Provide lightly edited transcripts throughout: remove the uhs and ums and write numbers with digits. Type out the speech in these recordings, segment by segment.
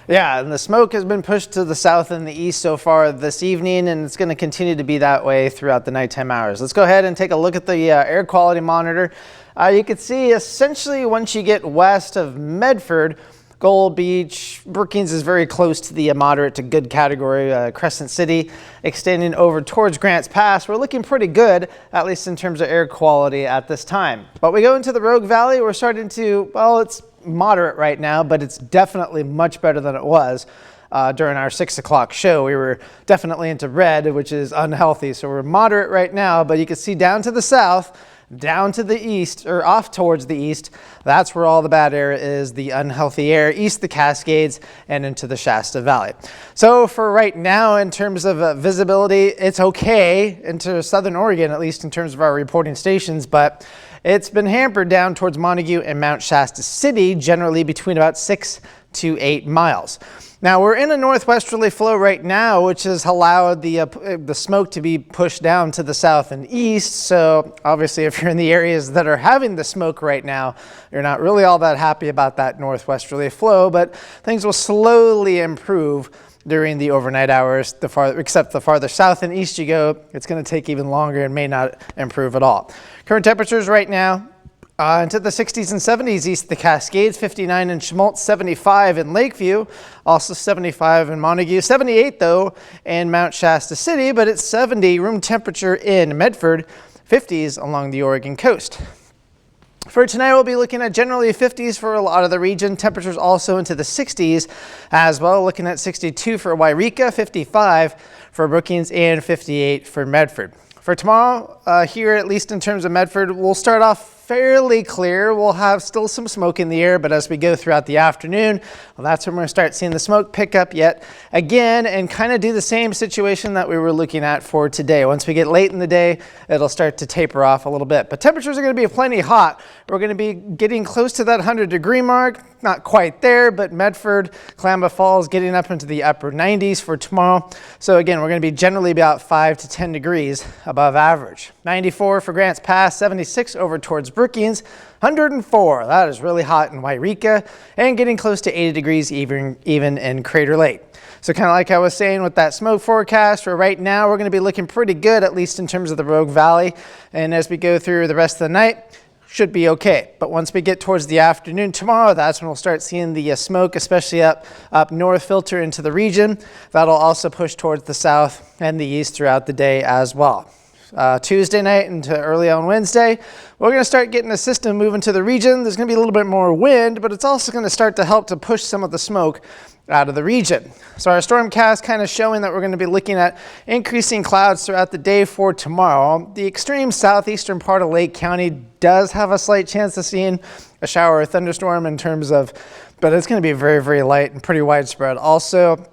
Yeah, and the smoke has been pushed to the south and the east so far this evening, and it's going to continue to be that way throughout the nighttime hours. Let's go ahead and take a look at the air quality monitor. You can see essentially once you get west of Medford, Gold Beach, Brookings is very close to the moderate to good category. Crescent City extending over towards Grants Pass. We're looking pretty good, at least in terms of air quality at this time. But we go into the Rogue Valley, we're starting to, well, it's moderate right now, but it's definitely much better than it was during our 6 o'clock show. We were definitely into red, which is unhealthy. So we're moderate right now, but you can see down to the south, down to the east, or off towards the east, that's where all the bad air is, the unhealthy air, east the Cascades and into the Shasta Valley. So for right now, in terms of visibility, it's okay into southern Oregon, at least in terms of our reporting stations, but it's been hampered down towards Montague and Mount Shasta City, generally between about 6 to 8 miles. Now we're in a northwesterly flow right now, which has allowed the smoke to be pushed down to the south and east. So obviously if you're in the areas that are having the smoke right now, you're not really all that happy about that northwesterly flow, but things will slowly improve during the overnight hours. Except the farther south and east you go, it's going to take even longer and may not improve at all. Current temperatures right now into the 60s and 70s east of the Cascades, 59 in Schmaltz, 75 in Lakeview, also 75 in Montague, 78 though in Mount Shasta City, but it's 70 room temperature in Medford, 50s along the Oregon coast. For tonight, we'll be looking at generally 50s for a lot of the region. Temperatures also into the 60s as well. Looking at 62 for Wairika, 55 for Brookings, and 58 for Medford. For tomorrow, here, at least in terms of Medford, we'll start off fairly clear. We'll have still some smoke in the air, but as we go throughout the afternoon, well, that's when we're going to start seeing the smoke pick up yet again and kind of do the same situation that we were looking at for today. Once we get late in the day, it'll start to taper off a little bit. But temperatures are going to be plenty hot. We're going to be getting close to that 100-degree mark. Not quite there, but Medford, Klamath Falls getting up into the upper 90s for tomorrow. So again, we're going to be generally about 5 to 10 degrees above average. 94 for Grants Pass, 76 over towards Brookings, 104. That is really hot in Wairika, and getting close to 80 degrees even in Crater Lake. So kind of like I was saying with that smoke forecast, for right now we're going to be looking pretty good, at least in terms of the Rogue Valley. And as we go through the rest of the night, should be okay. But once we get towards the afternoon tomorrow, that's when we'll start seeing the smoke, especially up north, filter into the region. That'll also push towards the south and the east throughout the day as well. Tuesday night into early on Wednesday, we're going to start getting a system moving to the region. There's going to be a little bit more wind, but it's also going to start to help to push some of the smoke out of the region. So our stormcast kind of showing that we're going to be looking at increasing clouds throughout the day for tomorrow. The extreme southeastern part of Lake County does have a slight chance of seeing a shower or thunderstorm in terms of, but it's going to be very, very light and pretty widespread. Also,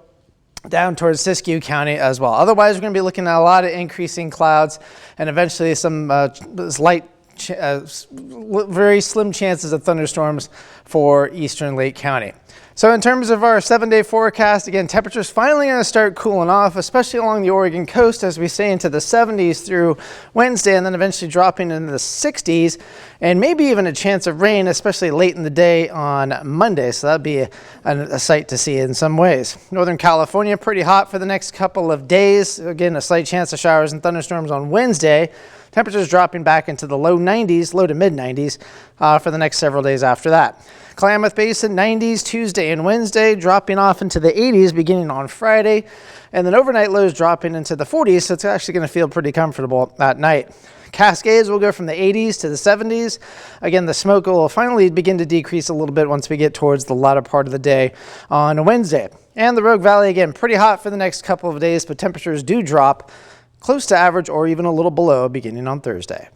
down towards Siskiyou County as well. Otherwise, we're going to be looking at a lot of increasing clouds and eventually some very slim chances of thunderstorms for eastern Lake County. So in terms of our 7-day forecast, again, temperatures finally going to start cooling off, especially along the Oregon coast, as we say, into the 70s through Wednesday, and then eventually dropping into the 60s, and maybe even a chance of rain, especially late in the day on Monday. So that'd be a sight to see in some ways. Northern California, pretty hot for the next couple of days. Again, a slight chance of showers and thunderstorms on Wednesday. Temperatures dropping back into the low 90s, low to mid 90s for the next several days after that. Klamath Basin, 90s Tuesday and Wednesday, dropping off into the 80s beginning on Friday, and then overnight lows dropping into the 40s, so it's actually going to feel pretty comfortable at night. Cascades will go from the 80s to the 70s. Again, the smoke will finally begin to decrease a little bit once we get towards the latter part of the day on Wednesday. And the Rogue Valley, again, pretty hot for the next couple of days, but temperatures do drop close to average or even a little below beginning on Thursday.